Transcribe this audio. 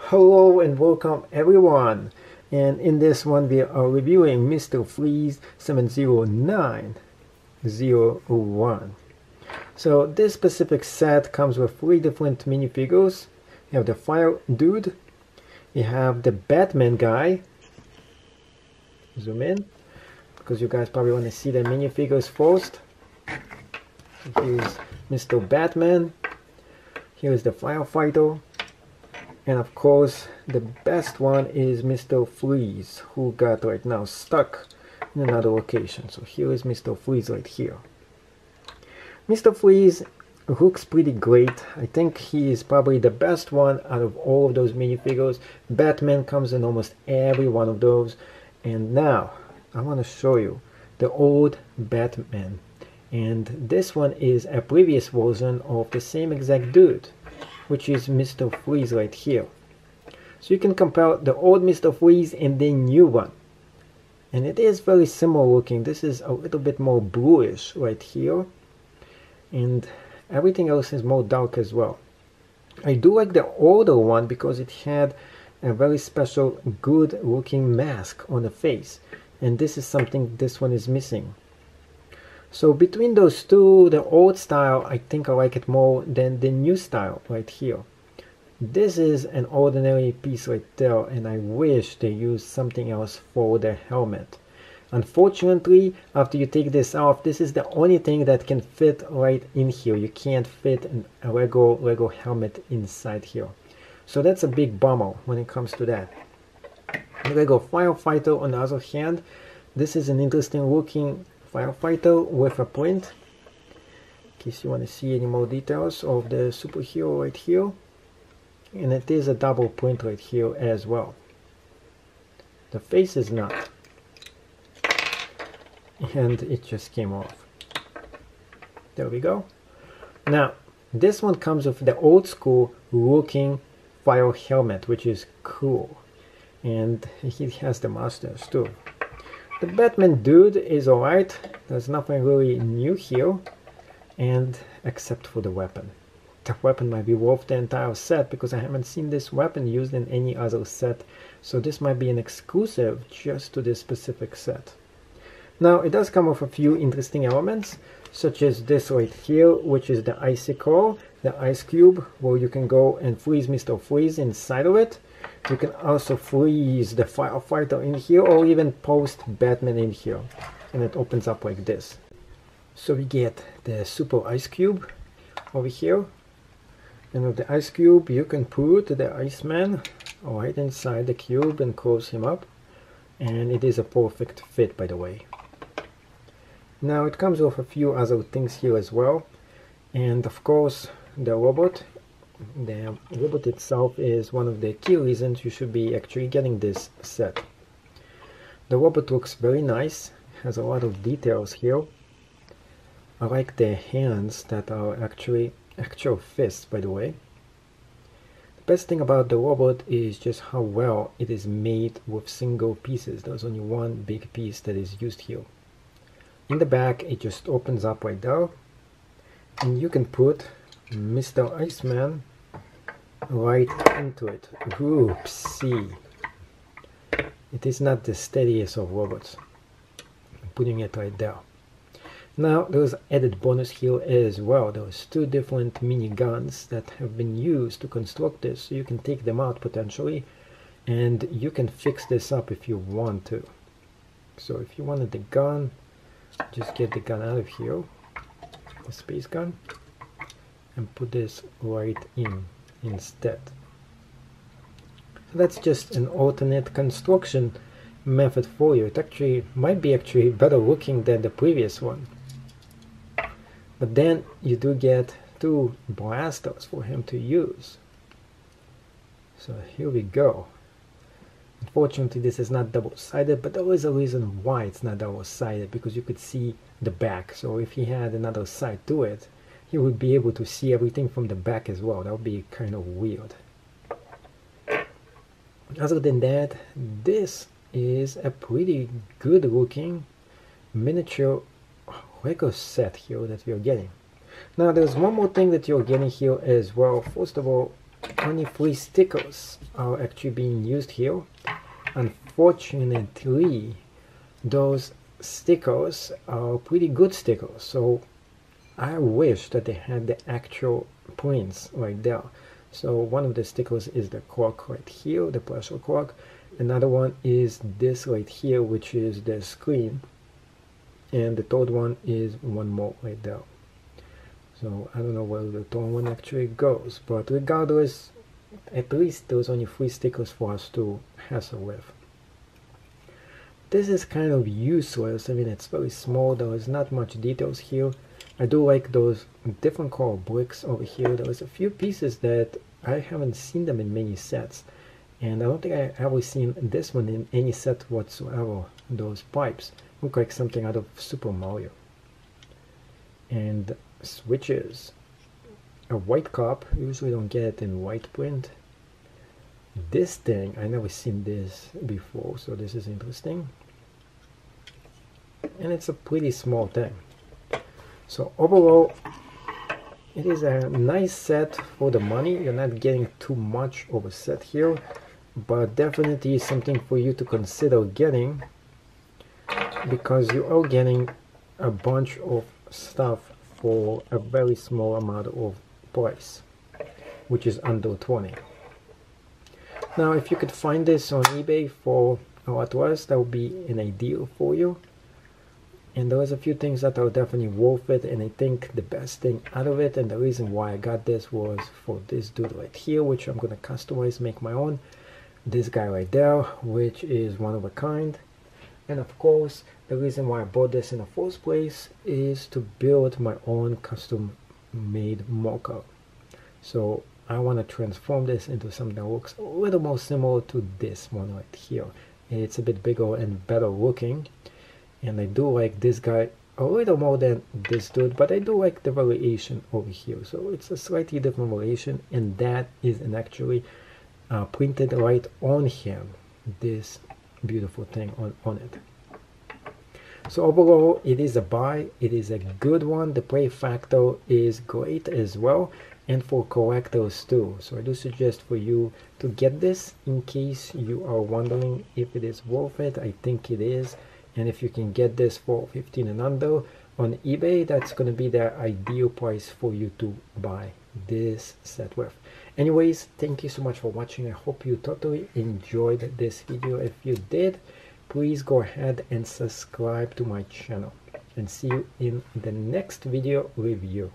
Hello and welcome everyone, and in this one we are reviewing Mr. Freeze 70901. So this specific set comes with 3 different minifigures. You have the Fire Dude, you have the Batman guy, zoom in, because you guys probably want to see the minifigures first. So here's Mr. Batman, here's the Firefighter, and of course, the best one is Mr. Freeze, who got right now stuck in another location. So here is Mr. Freeze right here. Mr. Freeze looks pretty great. I think he is probably the best one out of all of those minifigures. Batman comes in almost every one of those. And now, I want to show you the old Batman. And this one is a previous version of the same exact dude, which is Mr. Freeze right here. So you can compare the old Mr. Freeze and the new one. And it is very similar looking. This is a little bit more bluish right here. And everything else is more dark as well. I do like the older one because it had a very special good looking mask on the face. And this is something this one is missing. So between those two, the old style, I think I like it more than the new style right here. This is an ordinary piece right there, and I wish they used something else for the helmet. Unfortunately, after you take this off, this is the only thing that can fit right in here. You can't fit a Lego helmet inside here. So that's a big bummer when it comes to that. The Lego Firefighter, on the other hand, this is an interesting looking Firefighter with a print, in case you want to see any more details of the superhero right here. And it is a double print right here as well. The face is not. And it just came off. There we go. Now, this one comes with the old school looking fire helmet, which is cool. And he has the mustache too. The Batman dude is alright. There's nothing really new here, and except for the weapon. The weapon might be worth the entire set because I haven't seen this weapon used in any other set. So this might be an exclusive just to this specific set. Now it does come with a few interesting elements, such as this right here, which is the icicle, the ice cube, where you can go and freeze Mr. Freeze inside of it. You can also freeze the Firefighter in here, or even post Batman in here, and it opens up like this. So we get the super ice cube over here, and with the ice cube you can put the Iceman right inside the cube and close him up, and it is a perfect fit, by the way. Now it comes with a few other things here as well, and of course the robot. The robot itself is one of the key reasons you should be actually getting this set. The robot looks very nice, has a lot of details here. I like the hands that are actually actual fists, by the way. The best thing about the robot is just how well it is made with single pieces. There's only one big piece that is used here. In the back it just opens up right there, and you can put Mr. Iceman right into it. Oopsie. It is not the steadiest of robots. I'm putting it right there. Now there's added bonus here as well. There's 2 different mini guns that have been used to construct this, so you can take them out potentially, and you can fix this up if you want to. So if you wanted the gun, just get the gun out of here, the space gun, and put this right in instead. So that's just an alternate construction method for you. It actually might be better looking than the previous one. But then you do get 2 blasters for him to use. So here we go. Unfortunately this is not double-sided, but there is a reason why it's not double-sided, because you could see the back. So if he had another side to it, he would be able to see everything from the back as well. That would be kind of weird. Other than that, this is a pretty good looking miniature Lego set here that we are getting. Now there's one more thing that you're getting here as well. First of all, only 3 stickers are actually being used here. Unfortunately, those stickers are pretty good stickers, so I wish that they had the actual prints right there. So one of the stickers is the cork right here, the plastic cork. Another one is this right here, which is the screen. And the third one is one more right there. So I don't know where the third one actually goes, but regardless, at least there's only 3 stickers for us to hassle with. This is kind of useless. I mean, it's very small. There is not much details here. I do like those different color bricks over here. There is a few pieces that I haven't seen them in many sets, and I don't think I ever seen this one in any set whatsoever. Those pipes look like something out of Super Mario. And switches. A white cup. Usually don't get it in white print. This thing, I never seen this before, so this is interesting. And it's a pretty small thing. So overall, it is a nice set for the money. You're not getting too much of a set here, but definitely something for you to consider getting, because you are getting a bunch of stuff for a very small amount of price, which is under 20. Now, if you could find this on eBay for a lot less, that would be an ideal for you. And there was a few things that are definitely worth it, and I think the best thing out of it, and the reason why I got this, was for this dude right here, which I'm going to customize, make my own. This guy right there, which is one of a kind. And of course, the reason why I bought this in the first place is to build my own custom made mocha. So I want to transform this into something that looks a little more similar to this one right here. It's a bit bigger and better looking, and I do like this guy a little more than this dude, but I do like the variation over here. So it's a slightly different variation, and that is actually printed right on him, this beautiful thing on it. So overall, it is a buy. It is a good one. The play factor is great as well, and for collectors too. So I do suggest for you to get this in case you are wondering if it is worth it. I think it is, and if you can get this for 15 and under on eBay, that's going to be the ideal price for you to buy this set with. Anyways, thank you so much for watching. I hope you totally enjoyed this video. If you did, please go ahead and subscribe to my channel, and see you in the next video review.